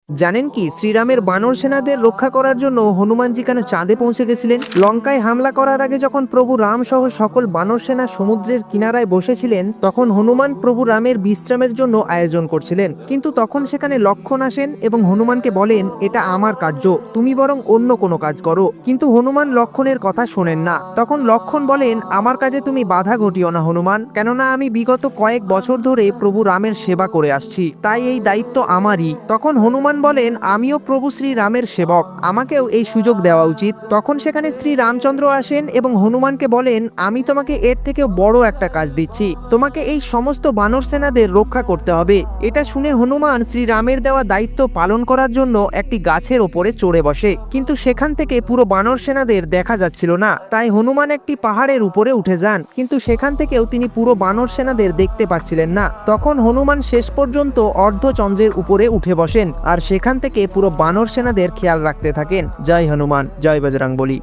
জানেন কি শ্রীরামের বানর সেনাদের রক্ষা করার জন্য হনুমানজি কেন চাঁদে পৌঁছে গেছিলেন? লঙ্কায় হামলা করার আগে যখন প্রভু রাম সহ সকল বানর সেনা সমুদ্রের কিনারায় বসেছিলেন, তখন হনুমান প্রভু রামের বিশ্রামের জন্য আয়োজন করছিলেন। কিন্তু তখন সেখানে লক্ষণ আসেন এবং হনুমানকে বলেন, এটা আমার কার্য, তুমি বরং অন্য কোনো কাজ করো। কিন্তু হনুমান লক্ষণের কথা শোনেন না। তখন লক্ষণ বলেন, আমার কাজে তুমি বাধা ঘটিও না হনুমান, কেননা আমি বিগত কয়েক বছর ধরে প্রভু রামের সেবা করে আসছি, তাই এই দায়িত্ব আমারই। তখন হনুমান বলেন, আমিও প্রভু শ্রী রামের সেবক, আমাকেও এই সুযোগ দেওয়া উচিত। তখন সেখানে শ্রী রামচন্দ্র আসেন এবং হনুমানকে বলেন, আমি তোমাকে এর থেকে বড় একটা কাজ দিচ্ছি, তোমাকে এই সমস্ত বানর সেনাদের রক্ষা করতে হবে। এটা শুনে হনুমান শ্রী রামের দেওয়া দায়িত্ব পালন করার জন্য একটি গাছের ওপরে চড়ে বসে, কিন্তু সেখান থেকে পুরো বানর সেনাদের দেখা যাচ্ছিল না। তাই হনুমান একটি পাহাড়ের উপরে উঠে যান, কিন্তু সেখান থেকেও তিনি পুরো বানর সেনাদের দেখতে পাচ্ছিলেন না। তখন হনুমান শেষ পর্যন্ত অর্ধচন্দ্রের উপরে উঠে বসেন আর সেখান থেকে পুরো বানর সেনাদের খেয়াল রাখতে থাকেন। জয় হনুমান, জয় বজরংবলী।